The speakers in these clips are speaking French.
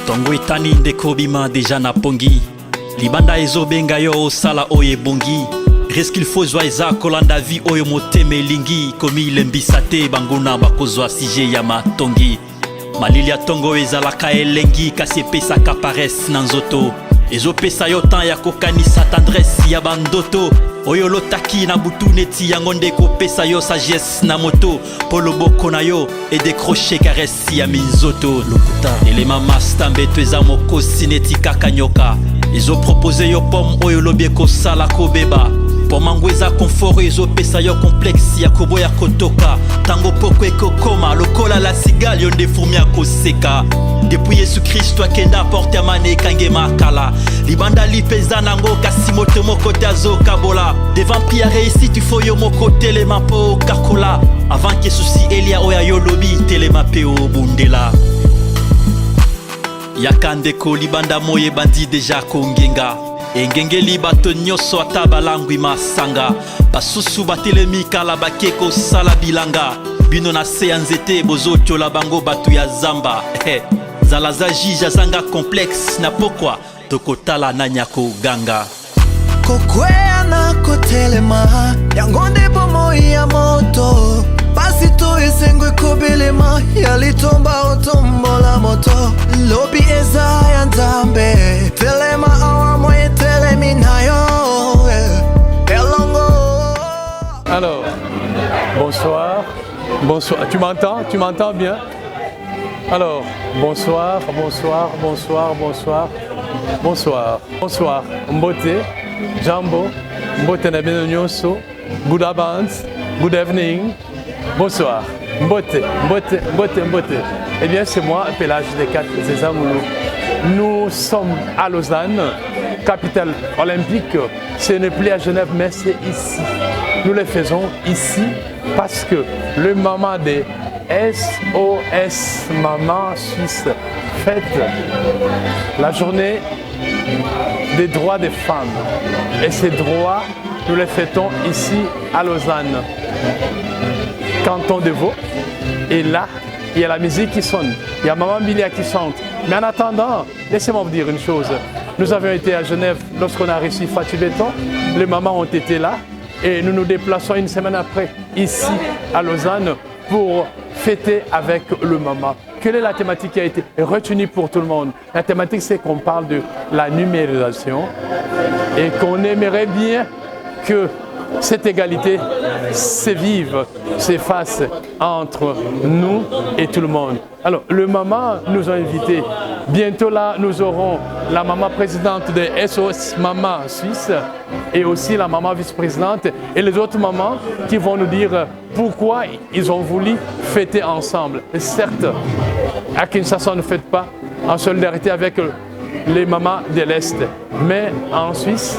Tongo etani ndeko bima deja na pongi. Libanda ezobenga yo osala oye bongi. Reske faut zwa eza kolanda vi oyo moteme lingi. Komi lembisate banguna bakozwa sije ya matongi. Malili ya tongo ezalaka elengi kasi epesaka paresse na nzoto. Ezopesa yo tan ya kokanisa tendresse ya bandoto. Oyo lotaki na butu neti yango nde kopesa yo sagesse na moto. Po loboko na yo e décrocher caresse ya minzoto. Lokuta elema masta mbeto eza mokosi neti kaka nyoka. Ezo propose yo pomme oyo lobi ekosala kobeba. Pomango eza confort ezopesa yo complexe ya koboya kotoka. Tango poko ekokoma lokola la cigale yo nde fourmi akoseka. Depuis Yesu Kristo akenda porte amane ekange makala. Libanda lipeza nango kasi moto moko te azokabola. Devant prière réussi tu faut yo moko telema po kakola. Avant que souci elia oya yo lobi telema pe o bundela. Yakandeko libanda moye bandi deja kongenga. Engengeli bato nyoso ata balangwi masanga. Basusu batelemi kala bakeko sala bilanga. Bino na se ya nzete bozotiola bango batu ya zamba. Zalaza jija zanga complexe na pokwa tokotala na nyako ganga. Kokwea na kotelema yangonde bomo ya moto. Basi to esengwe kobelema yalitomba otombola moto. Lobi eza ya nzambe telema awa moye telemi nayo elongo. Alors, bonsoir. Bonsoir. Tu m'entends? Tu m'entends bien? Alors, bonsoir, bonsoir, bonsoir, bonsoir, bonsoir, bonsoir. Mbote, Jambo, Mbote na bino nyonso. Good avance, good evening. Bonsoir. Mbote, Mbote, Mbote, Mbote. Eh bien, c'est moi, Pelage des 4 Zézamoulou. Nous sommes à Lausanne, capitale olympique. Ce n'est plus à Genève, mais c'est ici. Nous le faisons ici parce que le moment des SOS Maman Suisse fête la journée des droits des femmes. Et ces droits, nous les fêtons ici à Lausanne, canton de Vaud. Et là, il y a la musique qui sonne, il y a Maman Bilia qui chante. Mais en attendant, laissez-moi vous dire une chose. Nous avions été à Genève lorsqu'on a reçu Fatih Béton. Les mamans ont été là. Et nous nous déplaçons une semaine après, ici à Lausanne, pour fêter avec le maman. Quelle est la thématique qui a été retenue pour tout le monde? La thématique, c'est qu'on parle de la numérisation et qu'on aimerait bien que cette égalité s'évive, s'efface entre nous et tout le monde. Alors, le maman nous a invités. Bientôt là, nous aurons la maman présidente de SOS Maman Suisse et aussi la maman vice-présidente et les autres mamans qui vont nous dire pourquoi ils ont voulu fêter ensemble. Et certes, à Kinshasa, on ne fête pas en solidarité avec les mamans de l'Est, mais en Suisse,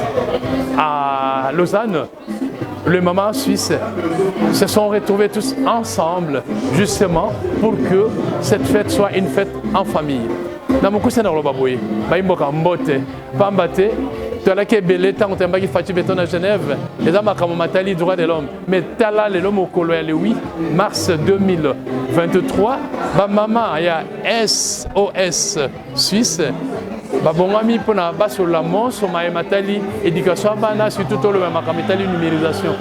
à Lausanne, les mamans suisses se sont retrouvés tous ensemble justement pour que cette fête soit une fête en famille. Na mokusena lobaboye, baimboka mbote, pambate, tolaki belé tant tembaki Fatih Béton à Genève, les amakamo matali droit de l'homme. Mais tala le lomo kolo le 8 mars 2023, ba maman ya SOS Suisse. Babongami pona basola monso ma matali éducation bana surtout to le makamitali numérisation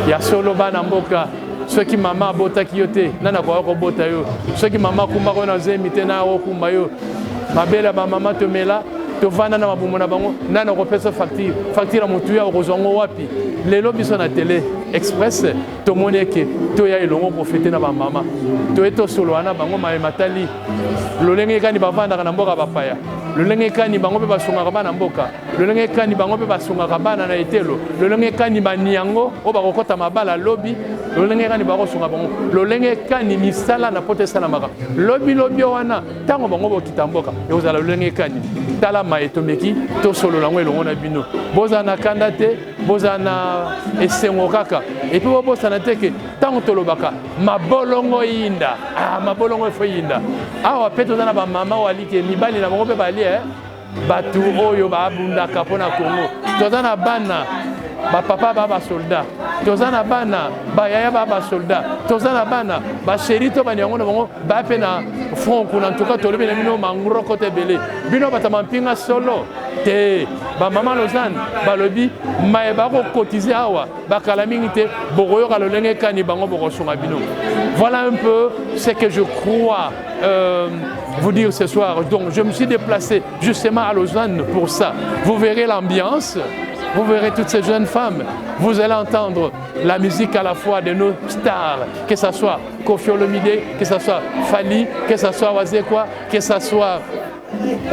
ya solo bana mboka ceux qui maman bota kiyote nana ko bota yo ceux qui maman kumba ko na zemite na ko kumba yo mabela ba maman to mela to vana na mabumo na bango nana ko pesa facture mutu ya kozongo wapi lelo biso na télé express to moneke to ya elongo profiter na ba mama to eto solo wana bango ma matali lolenge kani bavanda na mboka bapaya lolenge kani bango pe basungaka bana mboka lolenge kani bango pe basungaka bana na etelo lolenge kani baniango o bakokota mabala lobi lolenge kani bakosunga bango lolenge kani misala na pote sala maka lobi wana tango bango bokita mboka ekozala lolenge kani tala maetomeki to solo lango elongo na bino bozana kanda te bozana esengo kaka et puis bozana te ke tango tolobaka mabolongo yinda mabolongo efo yinda awa pe tozana ba mama walike mibali na bango pe bali batu oyo babundaka mpona Congo tozana bana bapapa baba soldat tozana bana bayaya baba soldat tozana bana basheri to banyango na bango bape na front en tout cas tolobi na bino manguro côté belé bino batamampinga solo te ba mama Lausanne balobi maeba ko cotiser awa bakala mingi te bokoyo ka lolenge kani bango bokosonga bino. Voilà un peu ce que je crois vous dire ce soir. Donc je me suis déplacé justement à Lausanne pour ça. Vous verrez l'ambiance, vous verrez toutes ces jeunes femmes, vous allez entendre la musique à la fois de nos stars, que ce soit Koffi Olomide, que ce soit Fali, que ce soit Wazekwa, que ce soit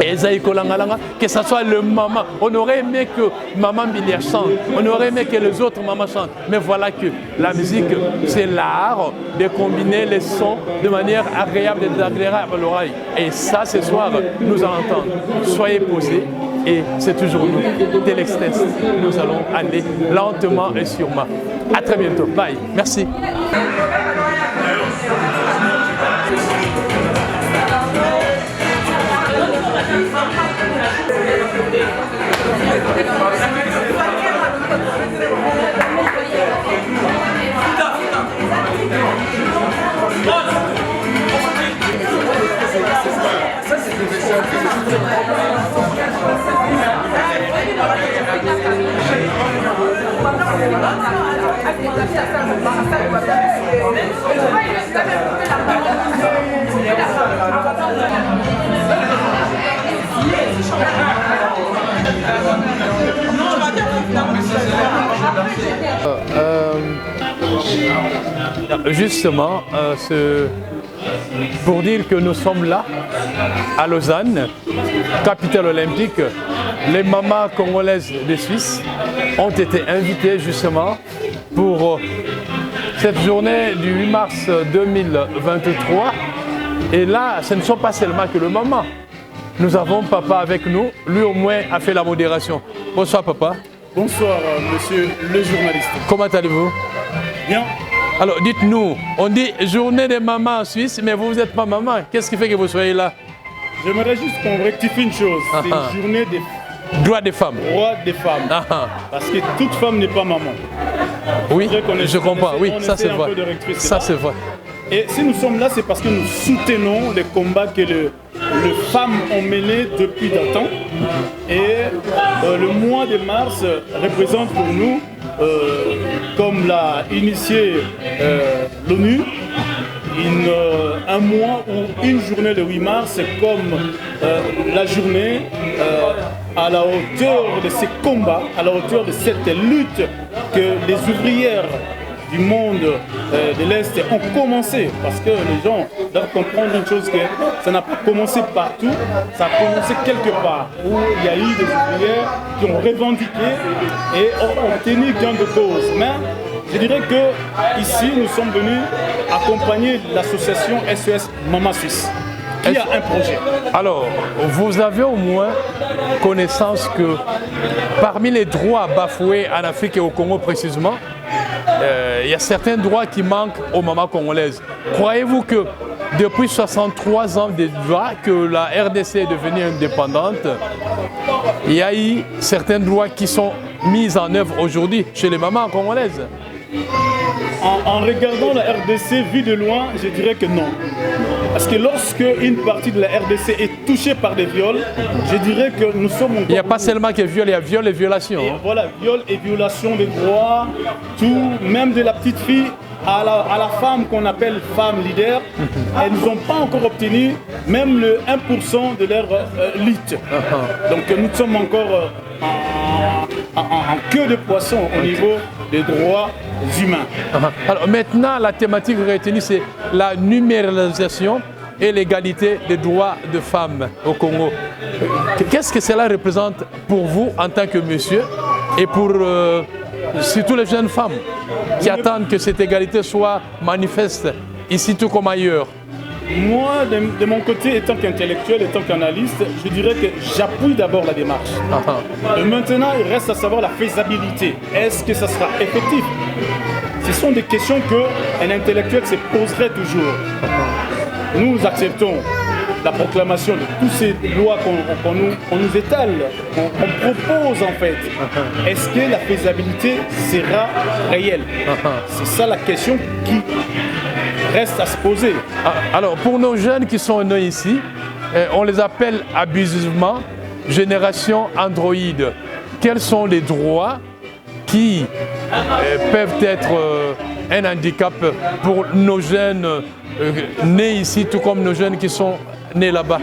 Ezaï Kolangalanga, que ce soit le maman. On aurait aimé que Maman Bilia chante, on aurait aimé que les autres mamans chantent. Mais voilà que la musique, c'est l'art de combiner les sons de manière agréable et désagréable à l'oreille. Et ça, ce soir, nous allons entendre. Soyez posés. Et c'est toujours nous, Telextest. Nous allons aller lentement et sûrement. À très bientôt. Bye. Merci. Justement, pour dire que nous sommes là, à Lausanne, capitale olympique, les mamans congolaises de Suisse ont été invitées justement pour cette journée du 8 mars 2023. Et là, ce ne sont pas seulement que le maman. Nous avons papa avec nous, lui au moins a fait la modération. Bonsoir papa. Bonsoir monsieur le journaliste. Comment allez-vous? Bien. Alors dites-nous, on dit journée des mamans en Suisse, mais vous n'êtes pas maman. Qu'est-ce qui fait que vous soyez là? J'aimerais juste qu'on rectifie une chose. C'est une journée des droits des femmes. Droits des femmes. Parce que toute femme n'est pas maman. Oui, je comprends. Oui, ça c'est vrai. Ça c'est vrai. Et si nous sommes là, c'est parce que nous soutenons les combats que les femmes ont menés depuis longtemps. Et le mois de mars représente pour nous, comme l'a initié l'ONU, un mois ou une journée le 8 mars, c'est comme la journée à la hauteur de ces combats, à la hauteur de cette lutte que les ouvrières du monde de l'Est ont commencé, parce que les gens doivent comprendre une chose, que ça n'a pas commencé partout, ça a commencé quelque part, où il y a eu des ouvrières qui ont revendiqué et ont obtenu gain de cause. Mais je dirais que ici nous sommes venus accompagner l'association SES Maman Suisse, qui a un projet. Alors, vous avez au moins connaissance que parmi les droits bafoués en Afrique et au Congo précisément, il y a certains droits qui manquent aux mamans congolaises. Croyez-vous que depuis 63 ans de droits que la RDC est devenue indépendante, il y a eu certains droits qui sont mis en œuvre aujourd'hui chez les mamans congolaises? En regardant la RDC vue de loin, je dirais que non. Parce que lorsque une partie de la RDC est touchée par des viols, je dirais que nous sommes encore... Il n'y a pas seulement que viol, il y a viol et violation. Et voilà, viol et violation des droits, tout, même de la petite fille à la femme qu'on appelle femme leader, elles n'ont pas encore obtenu même le 1% de leur lutte. Donc nous sommes encore en queue de poisson au niveau des droits humains. Alors maintenant, la thématique retenue, c'est la numéralisation et l'égalité des droits de femmes au Congo. Qu'est-ce que cela représente pour vous en tant que monsieur et pour surtout les jeunes femmes qui attendent que cette égalité soit manifeste ici tout comme ailleurs? Moi, de mon côté, étant qu'intellectuel, étant qu'analyste, je dirais que j'appuie d'abord la démarche. Et maintenant, il reste à savoir la faisabilité. Est-ce que ça sera effectif? Ce sont des questions qu'un intellectuel se poserait toujours. Nous acceptons la proclamation de toutes ces lois qu'on nous étale, qu'on propose en fait. Est-ce que la faisabilité sera réelle? C'est ça la question qui reste à se poser. Alors, pour nos jeunes qui sont nés ici, on les appelle abusivement génération Android. Quels sont les droits qui peuvent être un handicap pour nos jeunes nés ici, tout comme nos jeunes qui sont nés là-bas?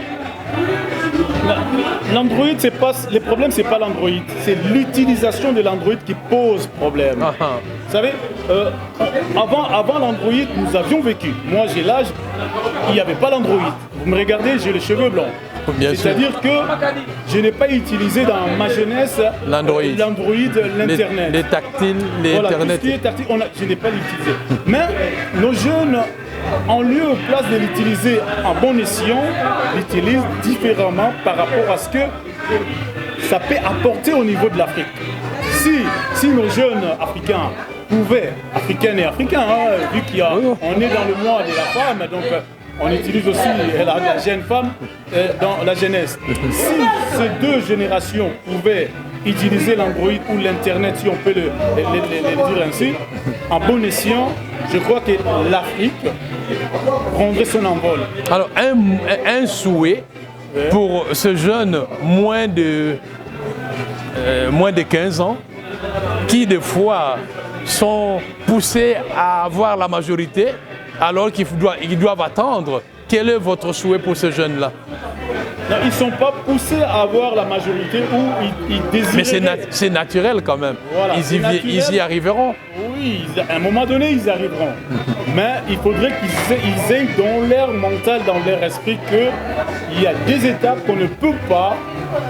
L'Android, le problème, c'est pas l'Android, c'est l'utilisation de l'Android qui pose problème. Vous savez, avant l'Android, nous avions vécu. Moi, j'ai l'âge, il n'y avait pas l'Android. Vous me regardez, j'ai les cheveux blancs. C'est-à-dire que je n'ai pas utilisé dans ma jeunesse l'Android, l'Internet. Les tactiles, les Internet. Tout ce qui est tactile, je n'ai pas l'utilisé. Mais nos jeunes, en lieu et place de l'utiliser en bon escient, l'utilisent différemment par rapport à ce que ça peut apporter au niveau de l'Afrique. Si nos jeunes africains pouvaient, africaines et africains, vu qu'on est dans le mois de la femme, donc on utilise aussi la jeune femme dans la jeunesse. Si ces deux générations pouvaient utiliser l'Android ou l'Internet, si on peut le dire ainsi, en bon escient, je crois que l'Afrique prendrait son envol. Alors, un souhait pour ce jeune moins de 15 ans, qui des fois sont poussés à avoir la majorité, alors qu'ils doivent attendre. Quel est votre souhait pour ces jeunes-là? Ils ne sont pas poussés à avoir la majorité ou ils désirent. Mais c'est naturel quand même. Voilà, ils y arriveront. Oui, à un moment donné, ils arriveront. Mais il faudrait qu'ils aient dans leur mental, dans leur esprit, qu'il y a des étapes qu'on ne peut pas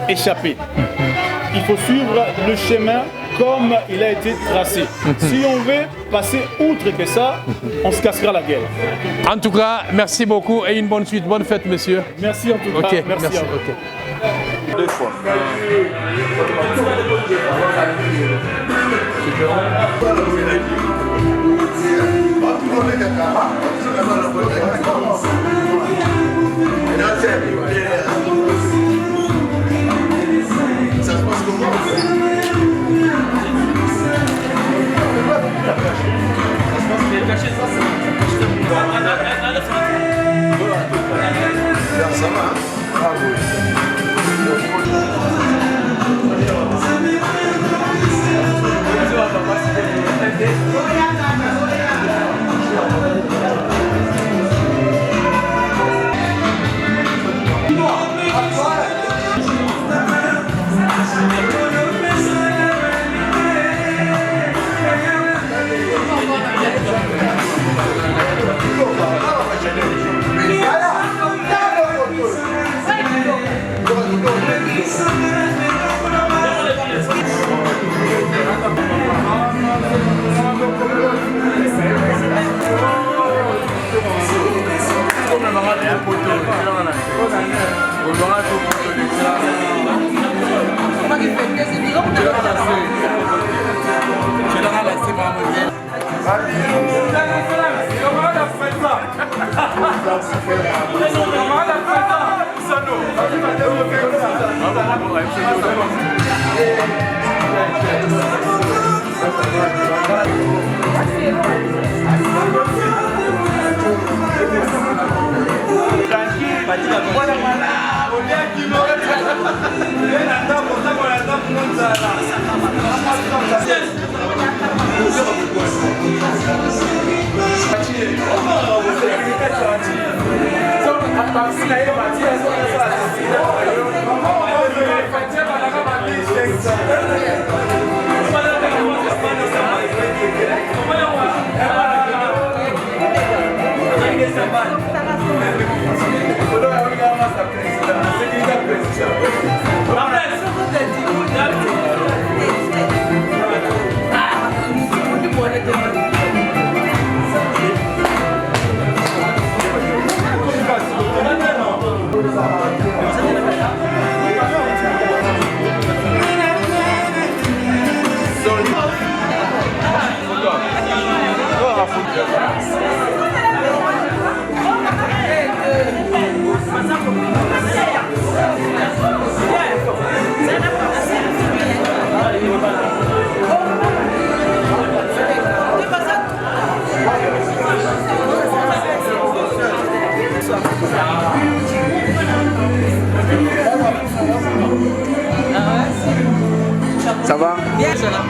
échapper. Il faut suivre le chemin comme il a été tracé. Si on veut passer outre que ça, on se cassera la gueule. En tout cas, merci beaucoup et une bonne suite. Bonne fête, monsieur. Merci en tout cas. Okay, merci. À vous. Okay. 2 fois. Ça se passe comment? Ça va, hein? Ah oui. Ça va? Bien, ça va.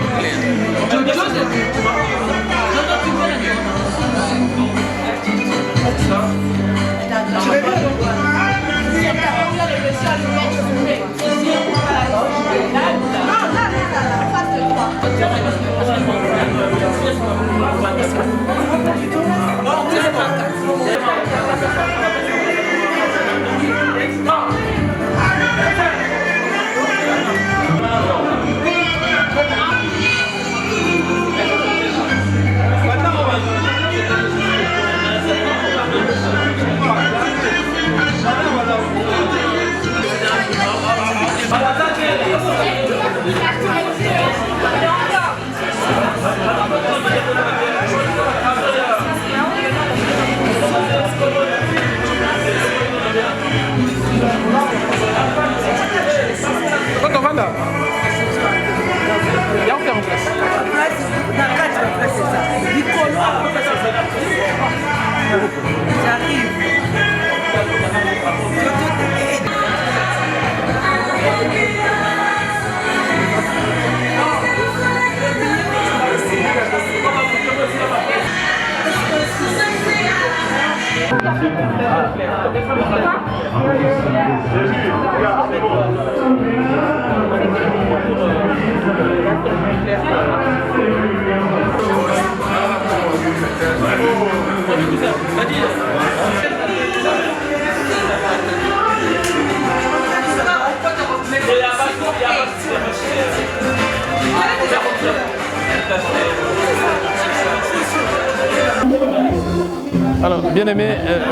Alors, bien aimé,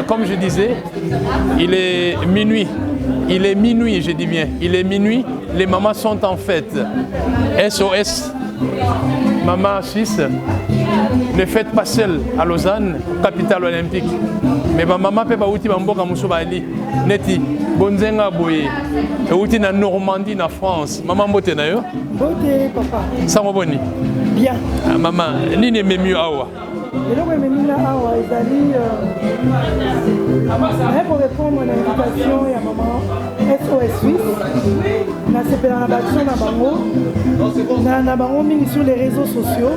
comme je disais, il est minuit. Il est minuit, je dis bien. Il est minuit. Les mamans sont en fête. SOS, maman suisse, ne faites pas seule à Lausanne, capitale olympique. Mais ma maman peut pas outi mboka musobali neti bonzenga boye et outi na Normandie na France. Maman mbote na yo? Bote papa. Sango boni. Bien. Ah, maman, nini memi awa? eloko ememina awa ezali pour répondre na invitation ya maman SOS Suisse nasepela na baction na bango na bango mingi sur les réseaux sociaux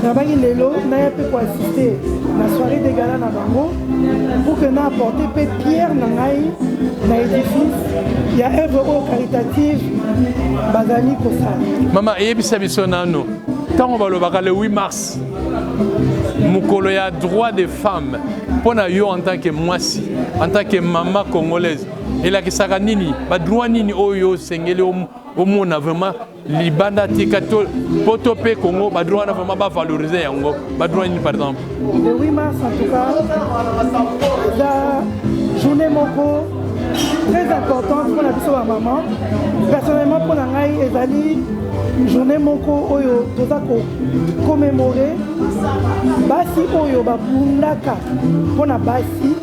nabangi lelo naya mpe koassiste na soirée de gala na bango pour que na apporte mpe pierre na ngai na édifice ya œuvre oyo caritative bazali kosala. Mama eyebisa biso nano ntango balobaka le 8 mars mukolo ya droit des femmes pour yo en tant que mwasi en tant que maman congolaise elakisaka nini badroit nini oyo sengeli omona vraiment libanda tika poto pe Congo badroit na vraiment bavaloriser yango badroit nini par exemple le 8 mars en tout cas la journée moko très importante pour la biso ya maman personnellement pour la ngai ezali journée moko oyo toza ko commémorer basi oyo babundaka mpona basi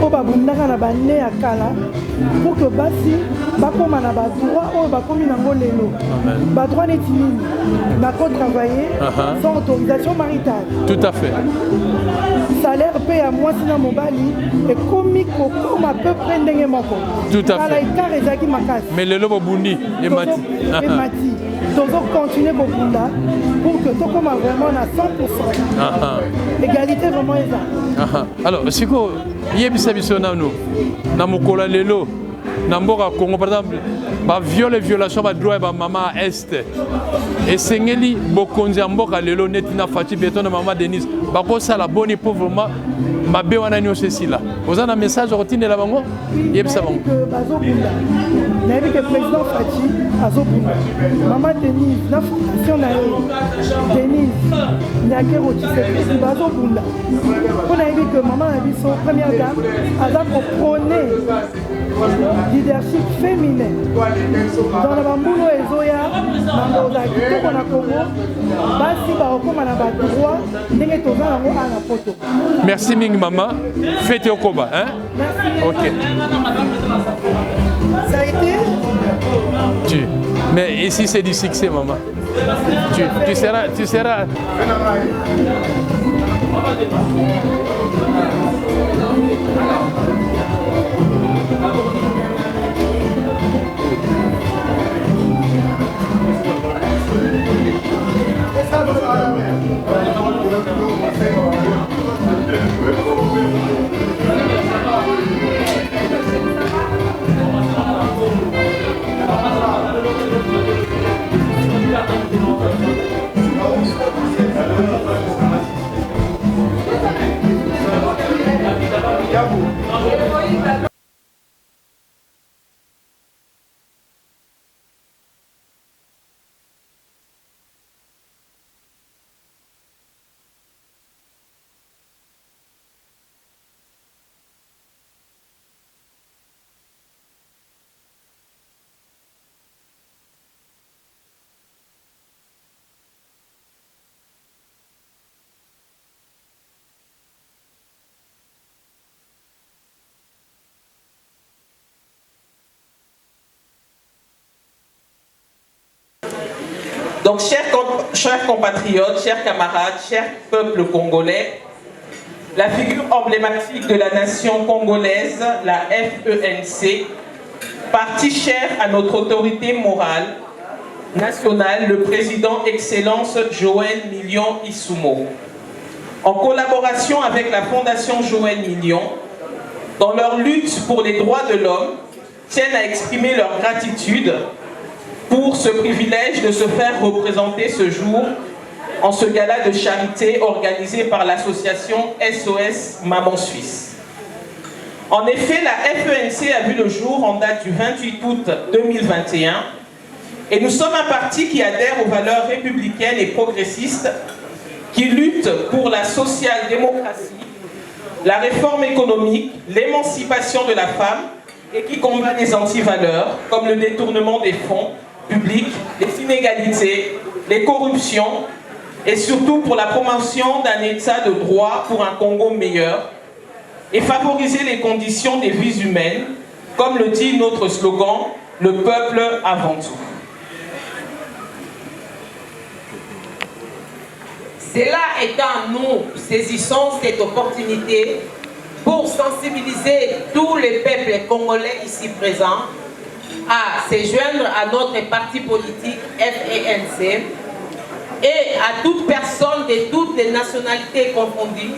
oyo babundaka na bane ya kala pour que basi bakoma na badroit oyo bakomi nango lelo badroit neti nini bakotravailler sans autorisation maritale. Tout à fait. Salaire mpe ya mwasi na mobali ekomi kokoma peu près ndenge moko. Tout à fait. Kala ekart ezalaki makasi. Mais lelo bobundi emati. Emati. Tozo continuer bobunda pour que tokoma vraiment na 100%. Égalité vraiment eza. Alors siko yebisa biso nano na mokolo lelo na mboka Congo par exemple ba violation ba droit ba maman est esengeli bokonzi ya mboka lelo neti na Fati Beton na maman Denise bakosala boni pour vraiment mabe wana nyonso esila oza na message rotine la bango yebisa bango bazobunda nayebi ke président Fati azobunda maman Denise na fondation na ye Denise nyakero Tshisekedi bazobunda mpo nayebi ke maman na biso première dame aza koprône leadership féminin dans la bambulu ezoya mambo za kitoko na Congo basi bakokoma na badroit ndenge toza yango ana poto. Merci mingi maman, fête okoba hein? Merci. OK. Ça a été mais ici c'est du succès maman. Tu seras Donc, chers compatriotes, chers camarades, chers peuples congolais, la figure emblématique de la nation congolaise, la FENC, partie chère à notre autorité morale nationale, le président Excellence Joël Million Issoumou, en collaboration avec la Fondation Joël Million, dans leur lutte pour les droits de l'homme, tiennent à exprimer leur gratitude pour ce privilège de se faire représenter ce jour en ce gala de charité organisé par l'association SOS Maman Suisse. En effet, la FENC a vu le jour en date du 28 août 2021 et nous sommes un parti qui adhère aux valeurs républicaines et progressistes, qui lutte pour la social-démocratie, la réforme économique, l'émancipation de la femme et qui combat les antivaleurs comme le détournement des fonds publics, les inégalités, les corruptions et surtout pour la promotion d'un état de droit pour un Congo meilleur et favoriser les conditions des vies humaines, comme le dit notre slogan, le peuple avant tout. Cela étant, nous saisissons cette opportunité pour sensibiliser tous les peuples congolais ici présents à se joindre à notre parti politique FENC et à toute personne de toutes les nationalités confondues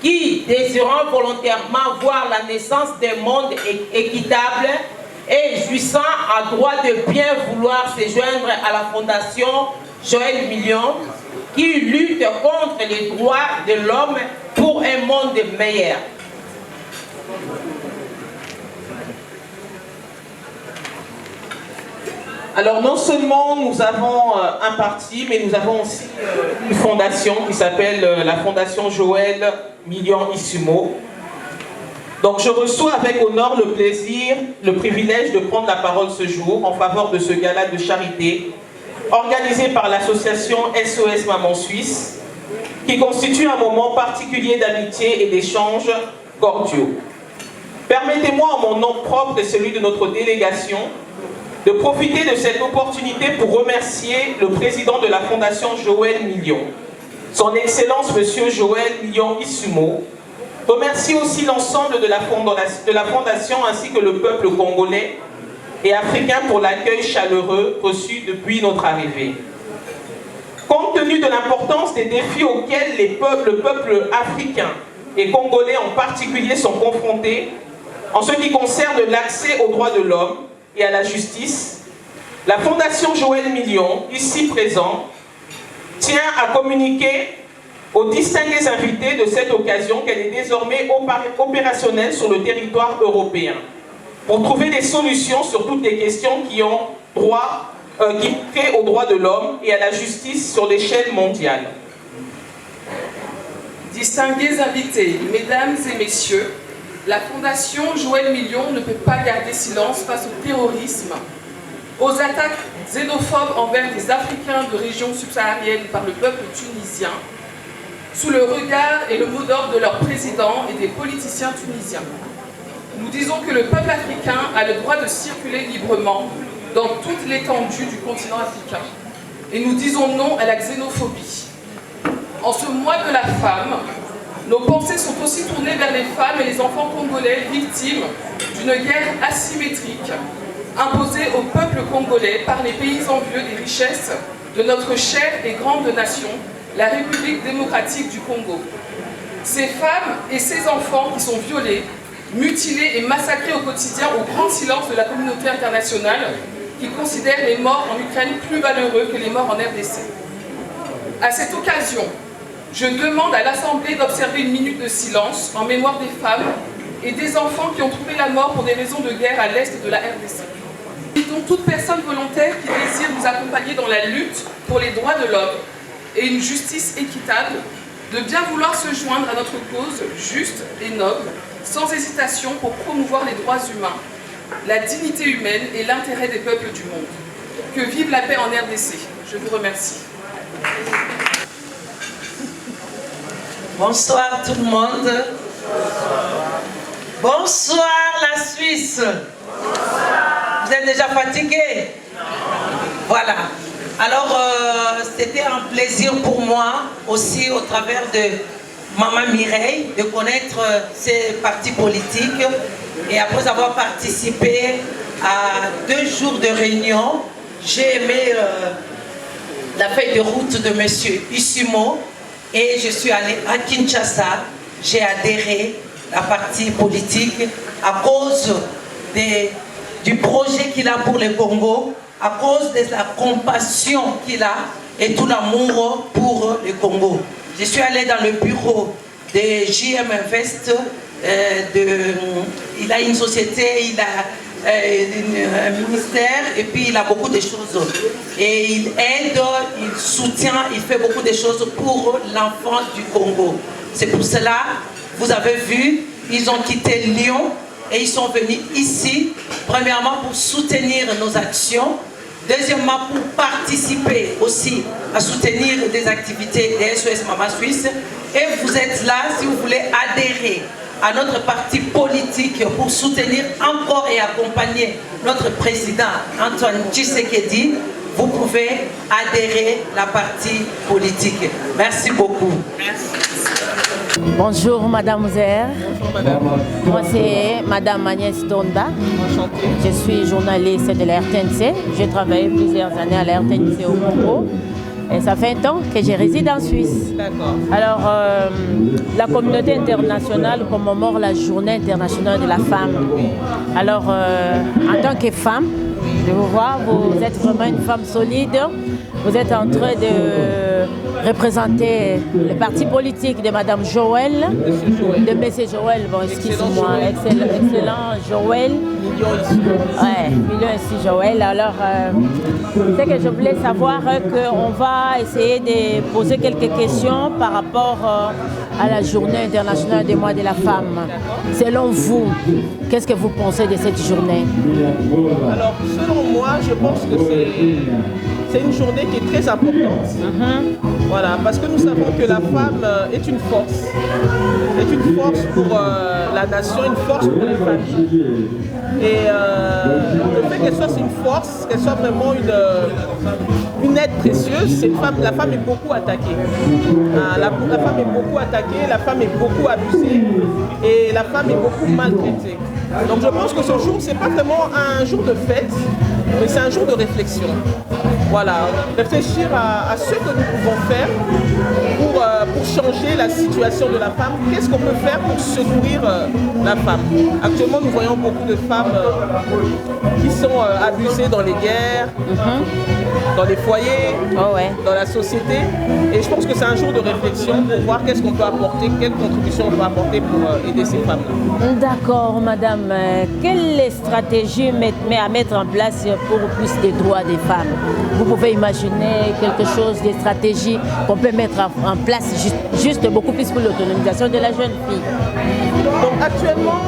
qui désirant volontairement voir la naissance d'un monde équitable et jouissant à droit de bien vouloir se joindre à la Fondation Joël Million qui lutte contre les droits de l'homme pour un monde meilleur. Alors non seulement nous avons un parti, mais nous avons aussi une fondation qui s'appelle la Fondation Joël Million Issoumou. Donc je reçois avec honneur le plaisir, le privilège de prendre la parole ce jour en faveur de ce gala de charité organisé par l'association SOS Maman Suisse, qui constitue un moment particulier d'amitié et d'échanges cordiaux. Permettez-moi en mon nom propre et celui de notre délégation de profiter de cette opportunité pour remercier le président de la Fondation Joël Million, son Excellence Monsieur Joël Million Issoumou, remercier aussi l'ensemble de la Fondation ainsi que le peuple congolais et africain pour l'accueil chaleureux reçu depuis notre arrivée. Compte tenu de l'importance des défis auxquels le peuple africain et congolais en particulier sont confrontés en ce qui concerne l'accès aux droits de l'homme et à la justice, la Fondation Joël Million, ici présent, tient à communiquer aux distingués invités de cette occasion qu'elle est désormais opérationnelle sur le territoire européen pour trouver des solutions sur toutes les questions qui ont trait aux droits de l'homme et à la justice sur l'échelle mondiale. Distingués invités, mesdames et messieurs, la Fondation Joël Million ne peut pas garder silence face au terrorisme, aux attaques xénophobes envers les Africains de régions subsahariennes par le peuple tunisien, sous le regard et le mot d'ordre de leur président et des politiciens tunisiens. Nous disons que le peuple africain a le droit de circuler librement dans toute l'étendue du continent africain. Et nous disons non à la xénophobie. En ce mois de la femme, nos pensées sont aussi tournées vers les femmes et les enfants congolais victimes d'une guerre asymétrique imposée au peuple congolais par les pays envieux des richesses de notre chère et grande nation, la République démocratique du Congo. Ces femmes et ces enfants qui sont violés, mutilés et massacrés au quotidien au grand silence de la communauté internationale qui considère les morts en Ukraine plus valeureux que les morts en RDC. À cette occasion, je demande à l'Assemblée d'observer une minute de silence en mémoire des femmes et des enfants qui ont trouvé la mort pour des raisons de guerre à l'est de la RDC. Invitons toute personne volontaire qui désire nous accompagner dans la lutte pour les droits de l'homme et une justice équitable, de bien vouloir se joindre à notre cause juste et noble, sans hésitation pour promouvoir les droits humains, la dignité humaine et l'intérêt des peuples du monde. Que vive la paix en RDC. Je vous remercie. Bonsoir tout le monde. Bonsoir la Suisse. Vous êtes déjà fatigués? Voilà. Alors, c'était un plaisir pour moi aussi au travers de Maman Mireille de connaître ces partis politiques et après avoir participé à 2 jours de réunion, j'ai aimé la feuille de route de M. Isumo et je suis allée à Kinshasa, j'ai adhéré à la partie politique à cause du projet qu'il a pour le Congo, à cause de la compassion qu'il a et tout l'amour pour le Congo. Je suis allée dans le bureau de JM Invest, il a une société, il a un ministère et puis il a beaucoup de choses. Et il aide, il soutient, il fait beaucoup de choses pour l'enfant du Congo. C'est pour cela, vous avez vu, ils ont quitté Lyon et ils sont venus ici, premièrement pour soutenir nos actions, deuxièmement pour participer aussi à soutenir des activités des SOS Maman Suisse. Et vous êtes là si vous voulez adhérer à notre parti politique pour soutenir encore et accompagner notre président Antoine Tshisekedi, vous pouvez adhérer à la partie politique. Merci beaucoup. Bonjour Madame Zer. Bonjour Madame. Moi c'est Madame Agnès Donda. Enchantée. Je suis journaliste de la RTNC. J'ai travaillé plusieurs années à la RTNC au Congo. Et ça fait un temps que je réside en Suisse. D'accord. Alors, la communauté internationale commémore la journée internationale de la femme. Alors, en tant que femme, je vous vois, vous êtes vraiment une femme solide. Vous êtes en train de représenter le parti politique de Madame Joël, de Monsieur Joël, bon, excusez-moi, excellent Joël. Million ici Joël. Alors, c'est que je voulais savoir qu'on va essayer de poser quelques questions par rapport à la journée internationale des mois de la femme. Selon vous, qu'est-ce que vous pensez de cette journée? Alors, selon moi, je pense que c'est une journée qui est très importante. Voilà, parce que nous savons que la femme est une force. Est une force pour la nation, une force pour les familles. Et le fait qu'elle soit une force, qu'elle soit vraiment une aide précieuse, la femme est beaucoup attaquée. La femme est beaucoup attaquée, la femme est beaucoup abusée et la femme est beaucoup maltraitée. Donc je pense que ce jour, c'est pas vraiment un jour de fête, mais c'est un jour de réflexion. Voilà, réfléchir à ce que nous pouvons faire pour changer la situation de la femme. Qu'est-ce qu'on peut faire pour secourir la femme? Actuellement, nous voyons beaucoup de femmes qui sont abusées dans les guerres, dans les foyers, dans la société. Et je pense que c'est un jour de réflexion pour voir qu'est-ce qu'on peut apporter, quelle contribution on peut apporter pour aider ces femmes-là. D'accord, madame. Quelle stratégie à mettre en place pour plus des droits des femmes? Vous pouvez imaginer quelque chose, des stratégies qu'on peut mettre en place juste beaucoup plus pour l'autonomisation de la jeune fille. Donc actuellement,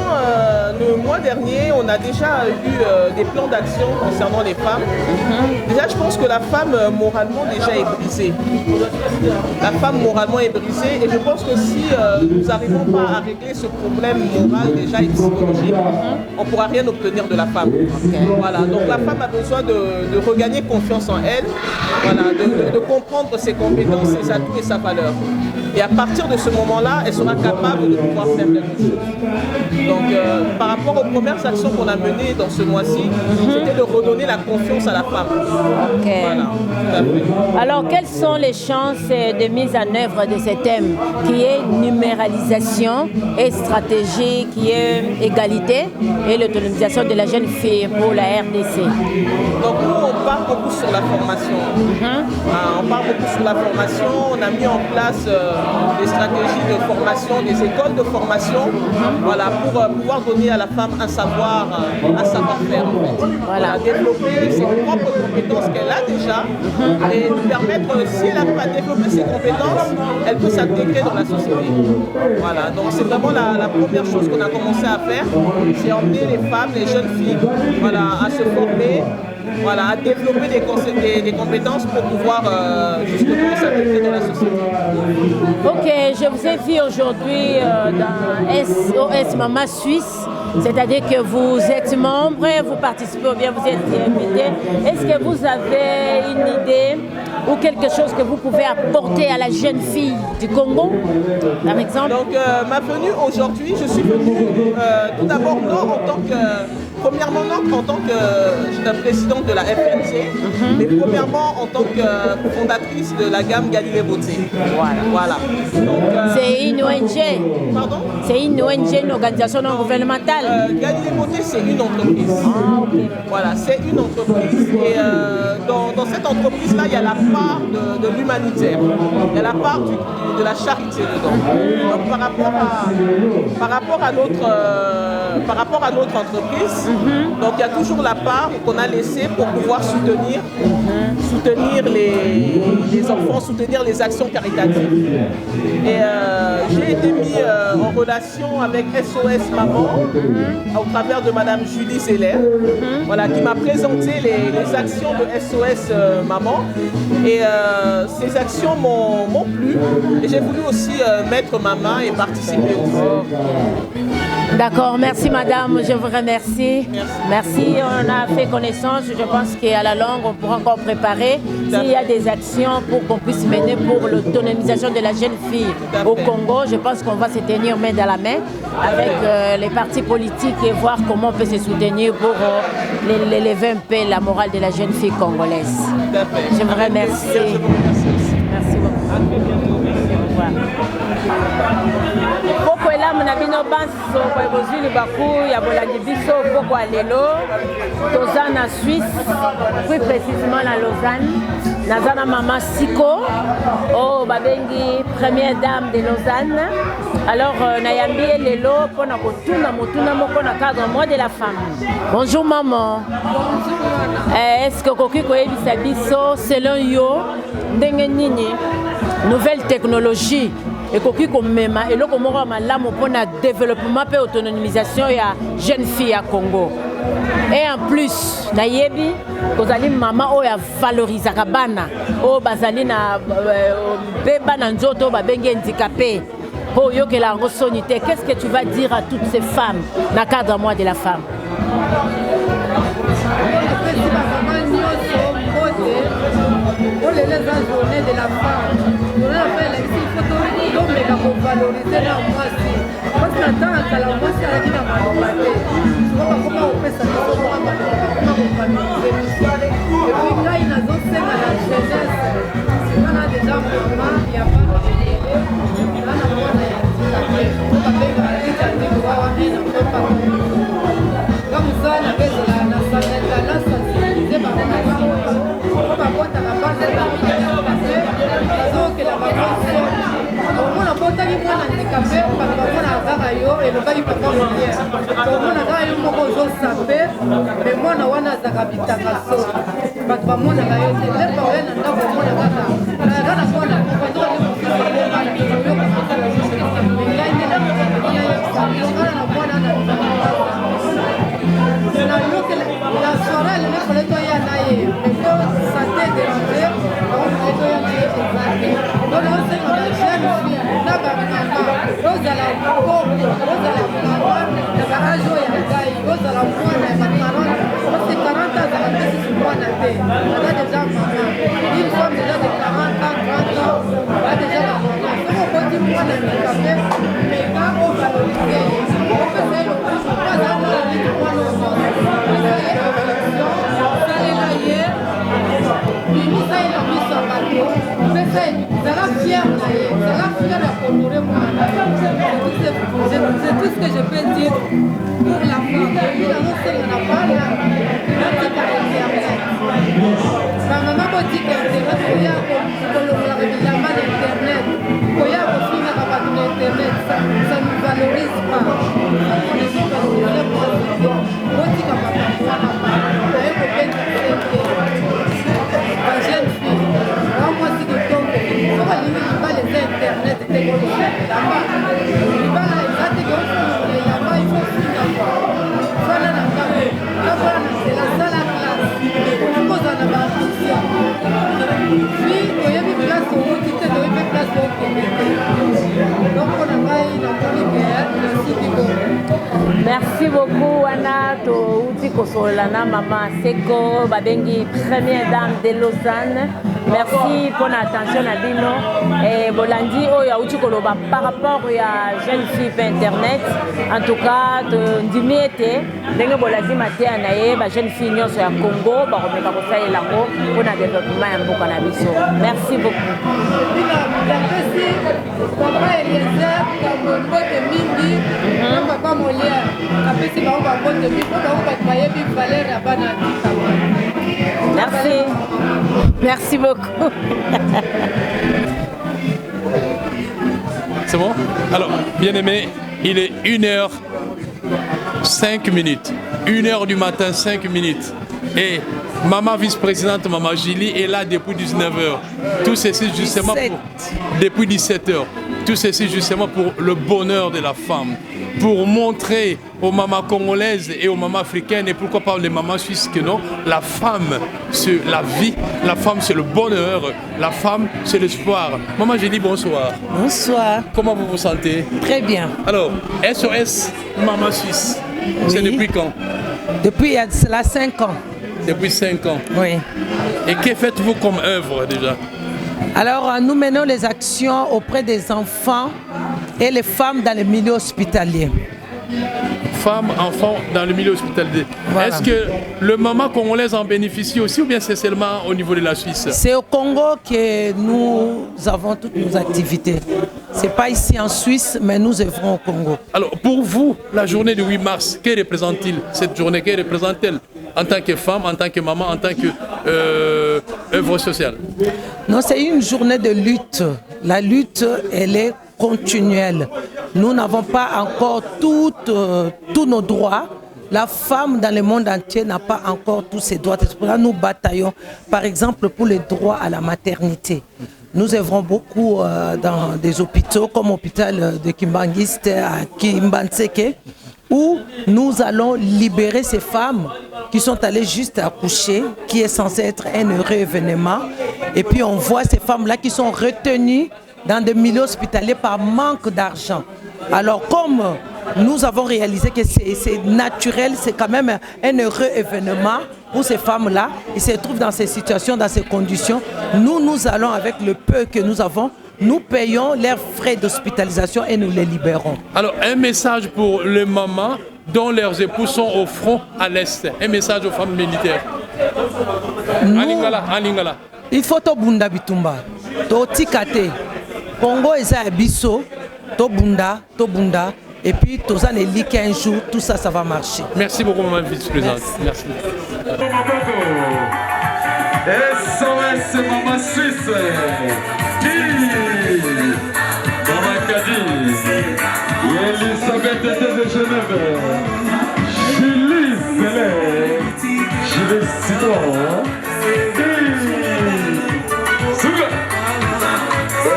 le mois dernier, on a déjà eu des plans d'action concernant les femmes. Déjà, je pense que la femme moralement déjà est brisée. La femme moralement est brisée et je pense que si nous n'arrivons pas à régler ce problème moral déjà et psychologique, on ne pourra rien obtenir de la femme. Voilà, donc la femme a besoin de regagner confiance en elle, voilà, de comprendre ses compétences, ses atouts et sa valeur. Et à partir de ce moment-là, elle sera capable de pouvoir faire quelque chose. Donc, par rapport aux premières actions qu'on a menées dans ce mois-ci, c'était de redonner la confiance à la femme. Voilà, tout à fait. Alors, quelles sont les chances de mise en œuvre de ce thème qui est numéralisation et stratégie, qui est égalité et l'autonomisation de la jeune fille pour la RDC? Donc, nous, on parle beaucoup sur la formation. On parle beaucoup sur la formation. On a mis en place des stratégies de formation, des écoles de formation, voilà, pour pouvoir donner à la femme un savoir-faire en fait. Voilà, développer ses propres compétences qu'elle a déjà et lui permettre, si elle arrive à développer ses compétences, elle peut s'intégrer dans la société. Voilà, donc c'est vraiment la première chose qu'on a commencé à faire, c'est emmener les femmes, les jeunes filles, voilà, à se former, voilà, à développer des compétences pour pouvoir justement s'intégrer dans la société. Ok, je vous ai vu aujourd'hui dans SOS Maman Suisse C'est-à-dire que vous êtes membre, vous participez ou bien vous êtes invité. Est-ce que vous avez une idée ou quelque chose que vous pouvez apporter à la jeune fille du Congo, par exemple? Donc, ma venue aujourd'hui, je suis venue tout d'abord non en tant que... Premièrement, non en tant que présidente de la FNC, mais premièrement en tant que fondatrice de la gamme Galilée Beauté. Voilà. C'est une ONG. Pardon? C'est une ONG, une organisation non gouvernementale. Galilée Beauté, c'est une entreprise. Voilà, c'est une entreprise. Et dans cette entreprise-là, il y a la part de l'humanitaire. Il y a la part de la charité dedans. Donc par rapport à notre entreprise, donc il y a toujours la part qu'on a laissée pour pouvoir soutenir les enfants, soutenir les actions caritatives. Et j'ai été mis en relation avec SOS Maman au travers de Madame Julie Zeller, voilà, qui m'a présenté les actions de SOS Maman. Et ces actions m'ont plu. Et j'ai voulu aussi mettre ma main et participer aussi. D'accord, merci madame, je vous remercie. Merci, on a fait connaissance, je pense qu'à la longue on pourra encore préparer s'il y a des actions pour qu'on puisse mener pour l'autonomisation de la jeune fille au Congo. Je pense qu'on va se tenir main dans la main avec les partis politiques et voir comment on peut se soutenir pour l'élever un peu la morale de la jeune fille congolaise. Je vous remercie. Merci beaucoup. Poko elamu na bino banso kwa bozuli baku ya bolandi biso poko alelo toza na Suisse, plus précisément na Lausanne. Naza na Maman Siko, babengi première dame de Lausanne. Alors nayambi lelo pona kotuna motuna moko na cadre mois de la femme. Bonjour maman. Bonjour. Est-ce que koki koyebisa biso selon yo ndenge nini nouvelle technologie et koki komema eloko moko malamu pona développement pe autonomisation ya jeune fille à Congo. Et en plus nayebi kozali mama oyo valorisaka bana oyo bazali na beba na nzoto babengi handicapé po yokela yango soni te. Qu'est-ce que tu vas dire à toutes ces femmes na cadre mois de la femme? Les journées de la femme, on appelle ici, il faut que l'homme valoriser la moitié. Parce que la moitié a dit la malobate. Tu vois comment on fait ça, comment on valoriser. Et puis là, il y a d'autres scènes à la jeunesse. On a déjà maman, il y a pas de bébé. Là, on a comme ça, on avait la santé, sensibilisée par les enfants. C'est tout ce que je peux dire pour la femme. Ma maman dit qu'Internet, il y a Internet, il y a aussi Internet, ça ne valorise pas. La jeune fille, moi c'est de ton côté, il faut pas les Internet, là-bas. Il faut finir. Voilà la famille. C'est la salle à classe. On pose en avant. Puis, il y a une place où on dit que il y a une place où on donc on a pas eu la. Merci. Merci beaucoup, Anna. Tu Kosolana, Maman Seko, Babengi, première dame de Lausanne. Merci pour l'attention à Bino. Et Bolandi, Outi Koloba, par rapport à jeune fille par Internet, en tout cas, Ndimiete, Dengue Bolandi Maté Anaye, jeune fille sur le Congo, Baromeka Kosa et Lango, pour le développement et un cannabis. Merci beaucoup. Papa Eliezer, Kambo de Mingi, Papa Molière, après c'est Papa de Mingi, Papa Bayebi Valère Abana. Merci. Merci beaucoup. C'est bon? Alors, bien aimé, il est 1h05. 1h du matin, 5 minutes. Et maman vice-présidente, maman Julie, est là depuis 19h. Tout ceci justement depuis 17h. Tout ceci justement pour le bonheur de la femme. Pour montrer aux mamans congolaises et aux mamans africaines, et pourquoi pas les mamans suisses que non, la femme c'est la vie, la femme c'est le bonheur, la femme c'est l'espoir. Maman Julie, bonsoir. Bonsoir. Comment vous vous sentez? Très bien. Alors, SOS Maman Suisse, c'est depuis quand? Depuis cela 5 ans. Depuis 5 ans? Oui. Et que faites-vous comme œuvre déjà? Alors, nous menons les actions auprès des enfants et les femmes dans le milieu hospitalier. Femmes, enfants dans le milieu hospitalier. Voilà. Est-ce que le maman congolaise en bénéficie aussi ou bien c'est seulement au niveau de la Suisse? C'est au Congo que nous avons toutes nos activités. Ce n'est pas ici en Suisse, mais nous œuvrons au Congo. Alors, pour vous, la journée du 8 mars, que représente-t-il cette journée? Que représente-t-elle en tant que femme, en tant que maman, en tant qu'œuvre sociale? Non, c'est une journée de lutte. La lutte, elle est continuelle. Nous n'avons pas encore tous nos droits. La femme dans le monde entier n'a pas encore tous ses droits. C'est pour ça que nous bataillons, par exemple, pour les droits à la maternité. Nous œuvrons beaucoup dans des hôpitaux, comme l'hôpital de Kimbangiste à Kimbanseke, où nous allons libérer ces femmes qui sont allées juste accoucher, qui est censé être un heureux événement. Et puis on voit ces femmes-là qui sont retenues dans des milieux hospitaliers par manque d'argent. Alors comme nous avons réalisé que c'est naturel, c'est quand même un heureux événement pour ces femmes-là, ils se trouvent dans ces situations, dans ces conditions. Nous allons avec le peu que nous avons, nous payons leurs frais d'hospitalisation et nous les libérons. Alors un message pour les mamans dont leurs époux sont au front à l'Est, un message aux femmes militaires. Alingala. Il faut to bunda bitumba, to tikate. Congo eza biso, to bunda, et puis tous les lits qu'un jour, tout ça, ça va marcher. Merci beaucoup, maman vice-présidente. Merci. SOS Maman Suisse. Maman Kadi. Elisabeth de Genève. Julie Zélé. Julie Citron.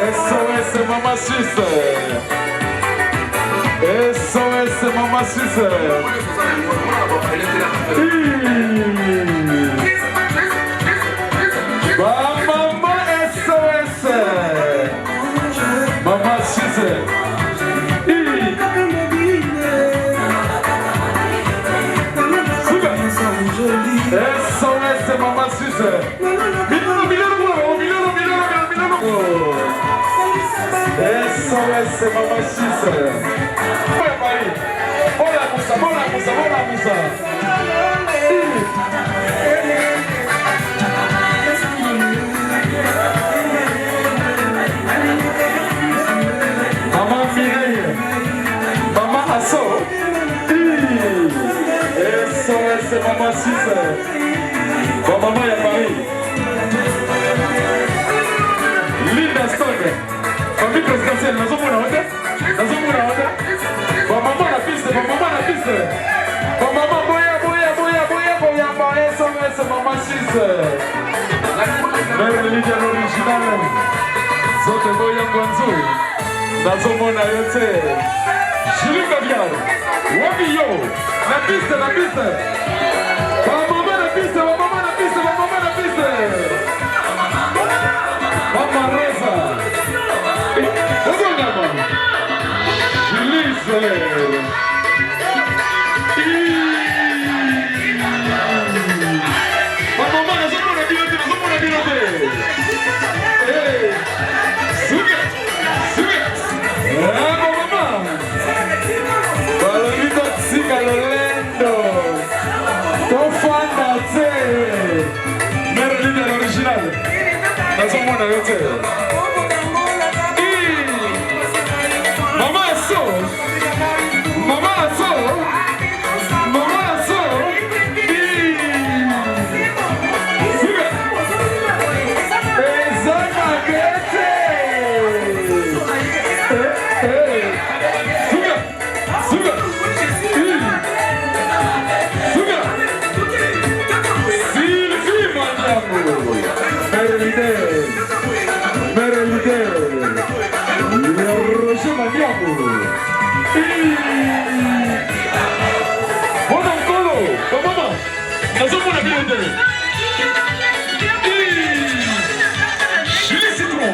SOS Maman Suisse. SOS Maman Suisse. Maman SOS. Maman Suisse. SOS Maman Suisse. SOS Maman Suisse. Bola Moussa. Maman Mireille. Maman Asso. SOS Maman Suisse. Bon, maman, il y a Paris. Linda Stock. Famille présidentielle, nous sommes là. Bon, maman, la piste. Bon, maman, boya, SOS Maman Suisse. Mère Lydia l'original. Zote boya Gwanzo. Nazomona yote. Julie Gabiard. Wabio. La piste. Maman, la piste. Maman Rosa. Julie Soleil. nazomona yo te mama aso mama aso mama aso eza magete suga suga Sylvie Mandiambo Mère leader Roger Mandiambo Bon encore maman nazomona bien te Chili citron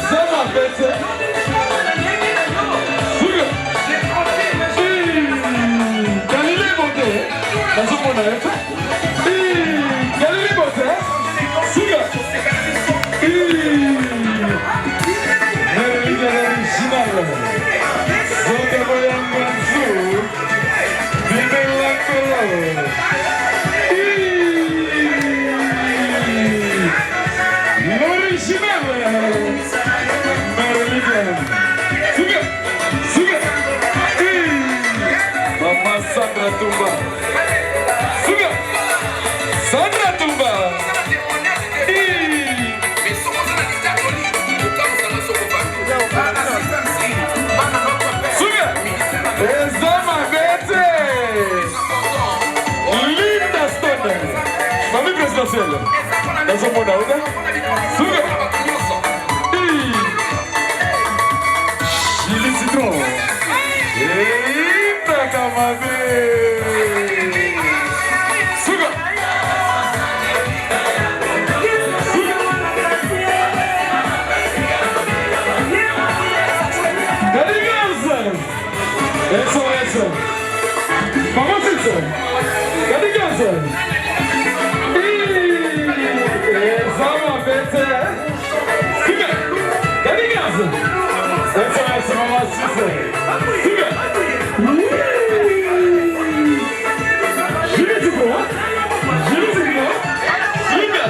ça m'a fait Galilée Beauté nazomona yo te Galilée Beauté suga Merlina original Zote Boyanganzu Bimela Kolo l'original Merlina suga suga Mama Sandra Tumba suga Sandra Tumba suga eza magete Linda Stone famille présidentielle nazomona oda suga Chili citron Takamabe suga SOS Mama Sister Kadigaza Zama Bete Suga Kadigaza SOS Mama Sister Suga Julie Dubo Suga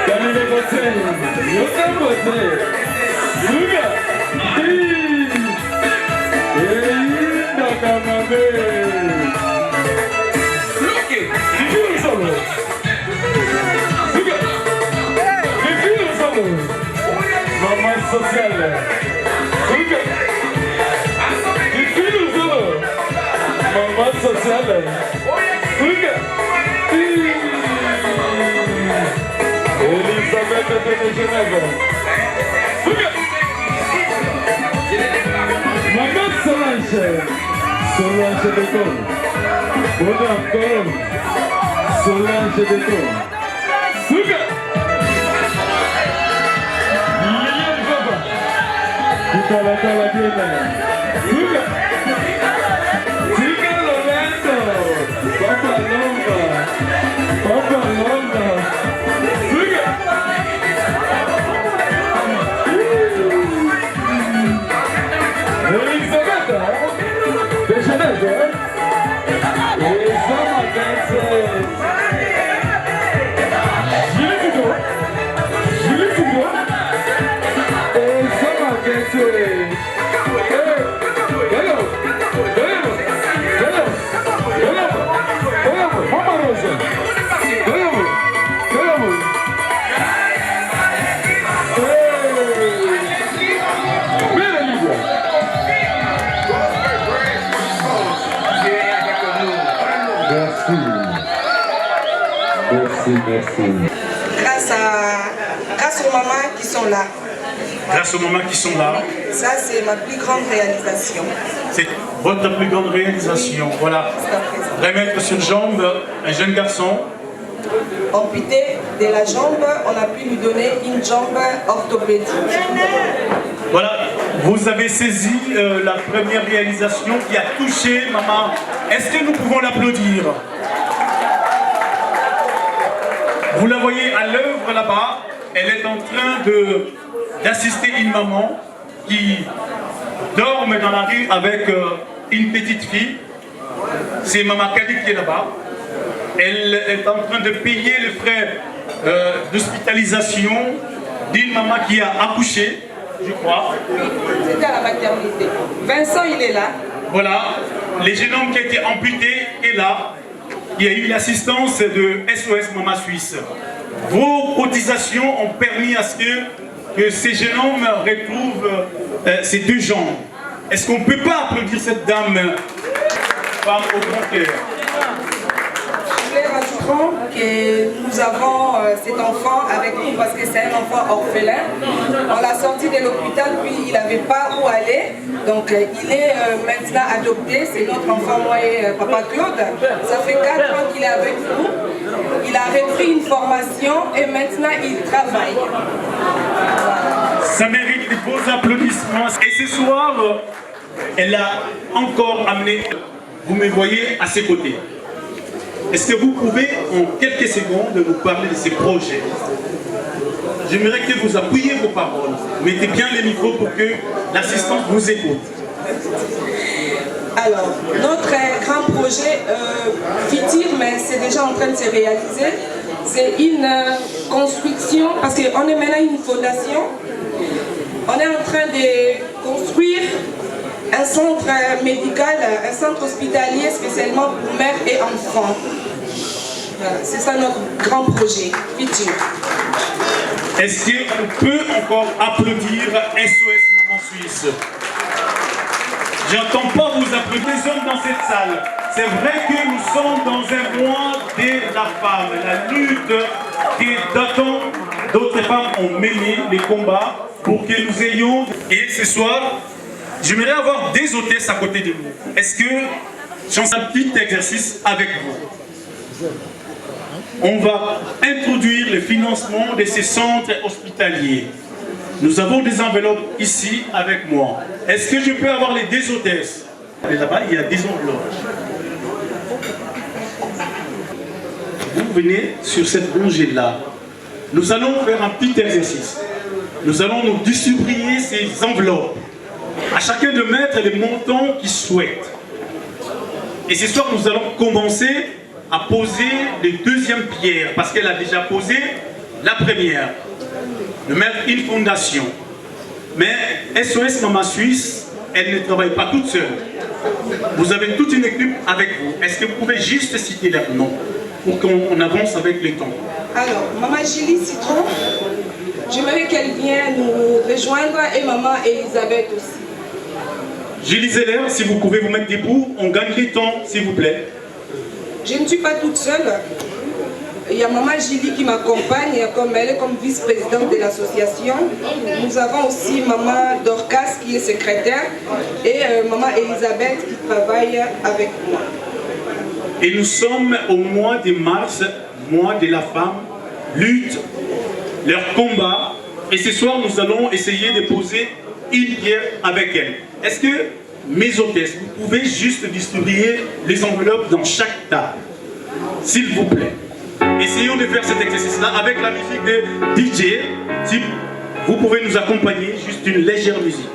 Galilée Beauté Yotem Beauté Suga Takamabe Kifiro solo Suga Kifiro solo Mama sociale Suga Kifiro solo Mama sociale Suga Elisabeth de Genève Suga Mama Solange Solange de Col Bon encore Solange de Col Suga Lilian Baba Kala Diena Suga Tika Lolando Papa Lomba Suga Elisabeth de Genève et Zama Bete Julie Dubo et Zama Bete Mama Rosa Merci. Grâce aux mamans qui sont là. Grâce aux mamans qui sont là. Ça, c'est ma plus grande réalisation. C'est votre plus grande réalisation. Voilà. Remettre sur jambe un jeune garçon. Amputé de la jambe, on a pu lui donner une jambe orthopédique. Voilà, vous avez saisi la première réalisation qui a touché maman. Est-ce que nous pouvons l'applaudir? Vous la voyez à l'œuvre là-bas, elle est en train d'assister une maman qui dorme dans la rue avec une petite fille. c'est Maman Kadi qui est là-bas. Elle est en train de payer les frais d'hospitalisation d'une maman qui a accouché, je crois. C'était à la maternité. Vincent, il est là. Voilà, le jeune homme qui a été amputé est là. Il y a eu l'assistance de SOS Maman Suisse. Vos cotisations ont permis à ce que ces jeunes hommes retrouvent ces deux jambes. Est-ce qu'on ne peut pas applaudir cette dame, femme au grand cœur? Je voulais rajouter que nous avons cet enfant avec nous parce que c'est un enfant orphelin. On l'a sorti de l'hôpital, puis il n'avait pas où aller. Donc il est maintenant adopté. C'est notre enfant, moi et Papa Claude. Ça fait 4 ans qu'il est avec nous. Il a repris une formation et maintenant il travaille. Ça mérite des beaux applaudissements. Et ce soir, elle a encore amené, vous me voyez à ses côtés. Est-ce que vous pouvez en quelques secondes nous parler de ces projets? J'aimerais que vous appuyiez vos paroles. Mettez bien les micros pour que l'assistance vous écoute. Alors, notre grand projet futur, mais c'est déjà en train de se réaliser, c'est une construction, parce qu'on est maintenant une fondation, on est en train de construire un centre médical, un centre hospitalier spécialement pour mères et enfants. Voilà, c'est ça notre grand projet futur. Est-ce qu'on peut encore applaudir SOS Maman Suisse? J'entends pas vous applaudir les hommes dans cette salle. C'est vrai que nous sommes dans un mois de la femme, la lutte que d'autres femmes ont mené les combats pour que nous ayons. Et ce soir, j'aimerais avoir des hôtesses à côté de vous. Est-ce que j'en fais un petit exercice avec vous? On va introduire le financement de ces centres hospitaliers. Nous avons des enveloppes ici avec moi. Est-ce que je peux avoir les deux hôtesses? Là-bas, il y a des enveloppes. Vous venez sur cette rangée-là. Nous allons faire un petit exercice. Nous allons nous distribuer ces enveloppes. À chacun de mettre les montants qu'il souhaite. Et ce soir, nous allons commencer à poser les deuxièmes pierres, parce qu'elle a déjà posé la première, de mettre une fondation. Mais SOS Maman Suisse, elle ne travaille pas toute seule. Vous avez toute une équipe avec vous. Est-ce que vous pouvez juste citer leurs noms pour qu'on avance avec le temps? Alors, Maman Julie Citron, j'aimerais qu'elle vienne nous rejoindre, et Maman Elisabeth aussi. Julie Zeller, si vous pouvez vous mettre debout, on gagne du temps, s'il vous plaît. Je ne suis pas toute seule. Il y a Maman Julie qui m'accompagne, elle est comme vice-présidente de l'association. Nous avons aussi Maman Dorcas qui est secrétaire et Maman Elisabeth qui travaille avec moi. Et nous sommes au mois de mars, mois de la femme, lutte, leur combat. Et ce soir, nous allons essayer de poser une pierre avec elle. Est-ce que mes hôtesses, vous pouvez juste distribuer les enveloppes dans chaque table, s'il vous plaît? Essayons de faire cet exercice-là avec la musique de DJ. Si vous pouvez nous accompagner, juste une légère musique.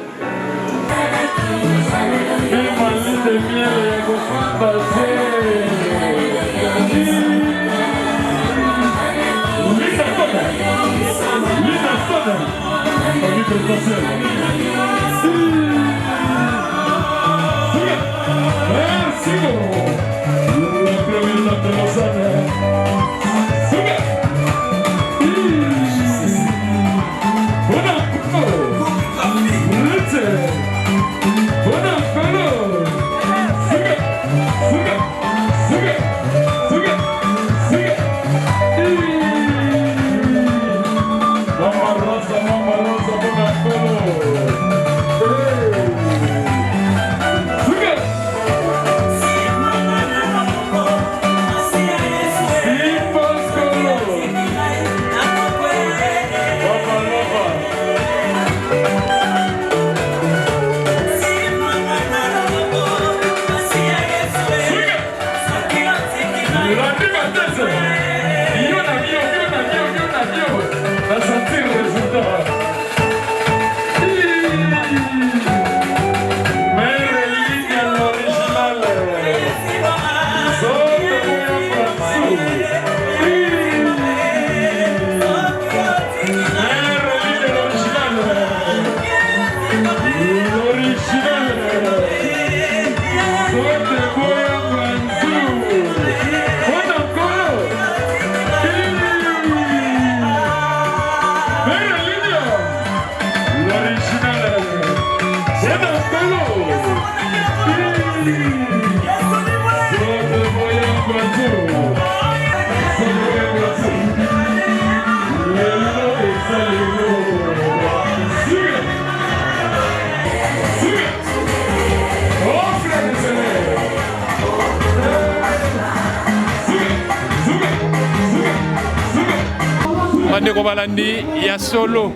Bande Kobalandi, il y a solo.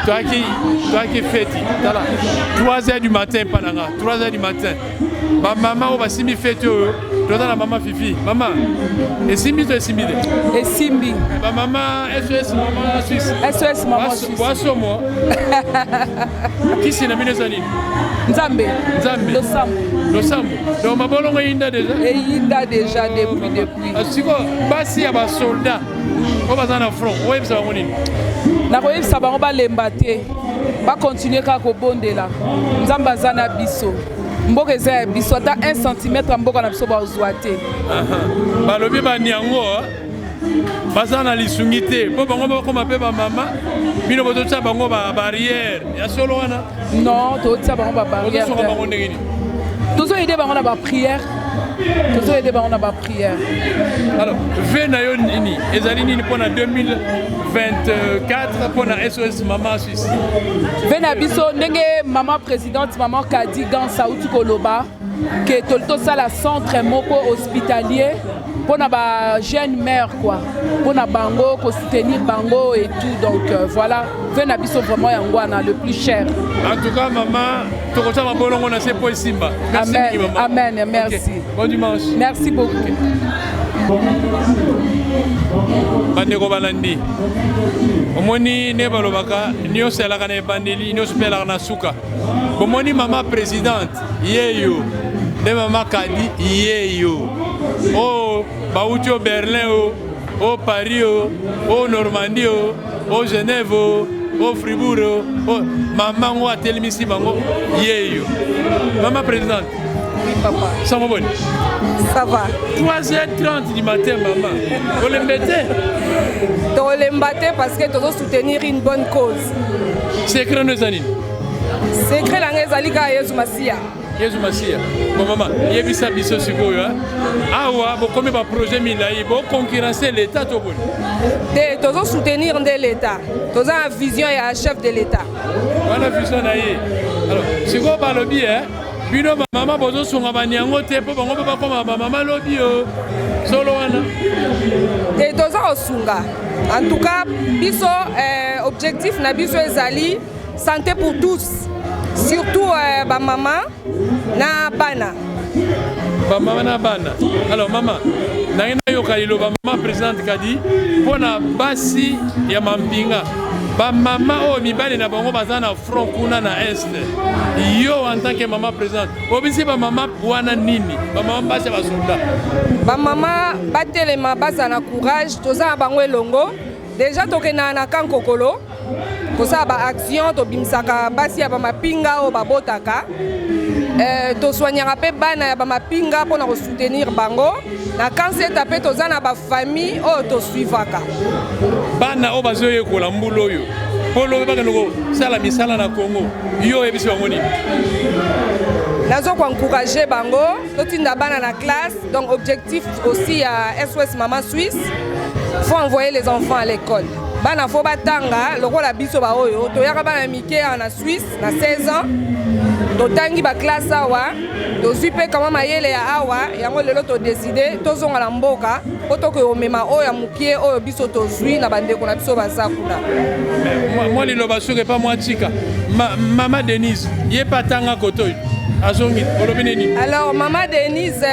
Toi qui fête, 3h du matin, 3h du matin. Ma maman, on va s'y fête, la maman Fifi. Maman, et Simbi, tu es Simbi. Et Simbi. Ma maman, SOS Maman Suisse. SOS Maman Suisse. Boisson, moi. Qui c'est la minute? Nzambe. Le Sambo. Donc, ma bonne, on est déjà. Et Inda déjà depuis. Si vous passez à un soldat, on va dans le front. Où est-ce que vous allez? nakoyebisa bango balemba te bakontinue kaka kobondela nzambe aza na biso mboka eza ya biso ata 1 cm ya mboka na biso bazwa te balobi baniango baza na lisungi te mpo bango bakoma mpe bamama bino bozotia bango babarrière ya solo wana non tozotia bango babarrière bango ndenge nini tozoyede bango na baprière tozoyede bango na baprière. Alors ve na yo nini ezali nini mpona 2024 mpona SOS Maman Suisse? Ve na biso ndenge mama présidente maman Kadi Gans auti koloba ke tosala centre moko hospitalier mpona ba jeune mère quoi mpona bango ko soutenir bango et tout donc voilà ve na biso vraiment yango wana le plus cher. En tout cas maman tokota mabolongo na sepo esimba. Merci amen maman. Amen merci okay. Bon dimanche. Merci beaucoup. Bandeko balandi omoni ne balobaka nyonso elaka na ebandeli nyonso mpe elaka na suka bomoni mama présidente yeyo nde mama Kadi yeyo o bauti o Berlin o Paris o Normandie o Genève o Fribourg o mama ngo atelemisi bango yeyo mama présidente. Oui papa. Ça va bon? Ça va. 3h30 du matin maman. Vous l'embêtez? On l'embêtez parce que tu dois soutenir une bonne cause. Secret nous anime. Secret la ngezali ka Yesu Masia. Yesu Masia. Bon maman, yebisa biso sikoyo hein. Awa bo comme ba projet milai bo concurrencer l'état to bon. Tu dois soutenir l'état. Tu as une vision et un chef de l'état. Voilà vision na ye. Alors, siko ba lobby hein. Bino mama bozo sunga banyango te po bango ba koma mama lobby yo. Solo wana. Et toza osunga. En tout cas, biso objectif na biso ezali santé pour tous. Surtout ba mama na bana. Ba mama na bana. Alors maman, na ina yo kalilo ba mama présidente Kadi pona basi ya mampinga. Ba mama o mibale na bango baza na front kuna na est. Yo en tant que maman présidente, obisi ba mama wana nini? Ba mama basi ba soldat. Ba mama batelema baza na courage, toza bango elongo. Déjà tokena na kankokolo. Kosa ba action to bimsaka basi ya ba mapinga o babotaka. To soignera pe bana ya ba mapinga pona ko soutenir bango. Na kanse tapé toza na ba famille o to suivaka. Bana o bazoye ko la mbulo yo. Polo ba kanoko sala misala na Congo. Yo ebisi bango nini? Nazo ko encourager bango, totinda bana na classe. Donc objectif aussi à SOS Maman Suisse, faut envoyer les enfants à l'école. Bana fo batanga lokola biso ba oyo to yaka bana mike na Suisse na 16 ans. To tangi ba classe awa, to suipe kama mayele ya awa, yango lelo to décider to zonga na mboka, poto ko mema oyo mukie oyo biso to zui na bandeko na biso bazakuna. Moi li loba soke pas moi tika. Maman Denise, yé patanga kotoy. Alors maman Denise,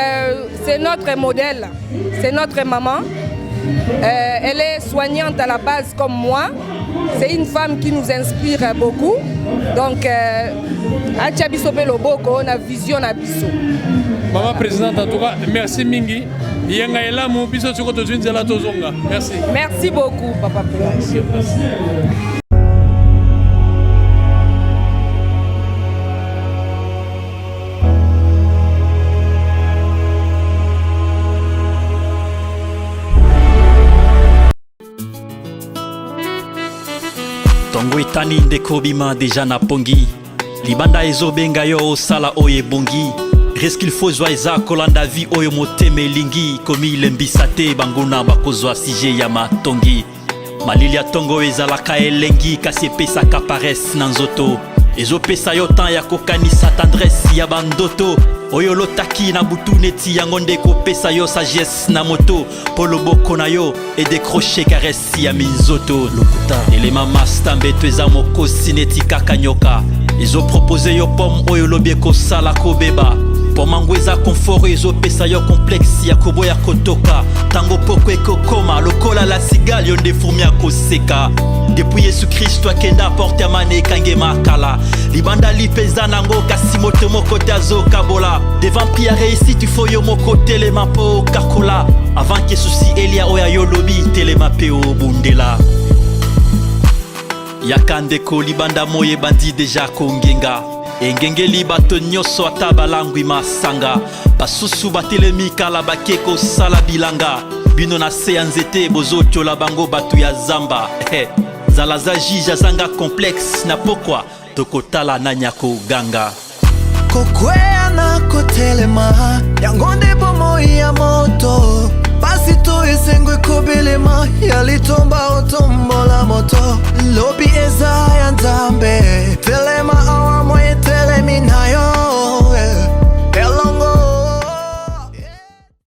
c'est notre modèle, c'est notre maman. Elle est soignante à la base comme moi. C'est une femme qui nous inspire beaucoup. Donc, Achabiso Beloboko, on a vision à Biso. Maman présidente, en tout cas, merci Mingi. Merci. Merci beaucoup, papa. Merci. Tongo etani ndeko bima deja na pongi libanda ezobenga yo osala oyo ebongi reske il faut zwa eza kolanda vi oyo motema elingi komi lembisa te banguna bakozwa sije ya matongi malili ya tongo ezalaka elengi kasi epesaka parese na nzoto ezopesa yo temps ya kokanisa tendresse ya bandoto oyo lotaki na butu neti yango nde kopesa yo sagesse na moto po loboko na yo edécroche karesi ya minzoto lokuta elema masta mbeto eza mokosi neti kaka nyoka ezopropose yo pomme oyo lobi ekosala kobeba poma ngo eza confort ezopesa yo complexe ya koboya kotoka tango poko ekokoma lokola la cigale yo nde fourmi akoseka depuis Yesu Kristo akenda porte ya mane ekange makala libanda lipeza nango kasi moto moko te azokabola devant Pierre réussi tu faut yo moko telema po kakola avant que souci Elia oya yo lobi telema pe obundela yakandeko libanda moye bandi deja kongenga engengeli bato nyonso ata balangwi masanga basusu batelemi kala bakeko sala bilanga bino na se ya nzete bozotiola bango bato ya zamba zala za jige azanga complexe na pokwa tokotala na nyako ganga kokwea na kotelema yango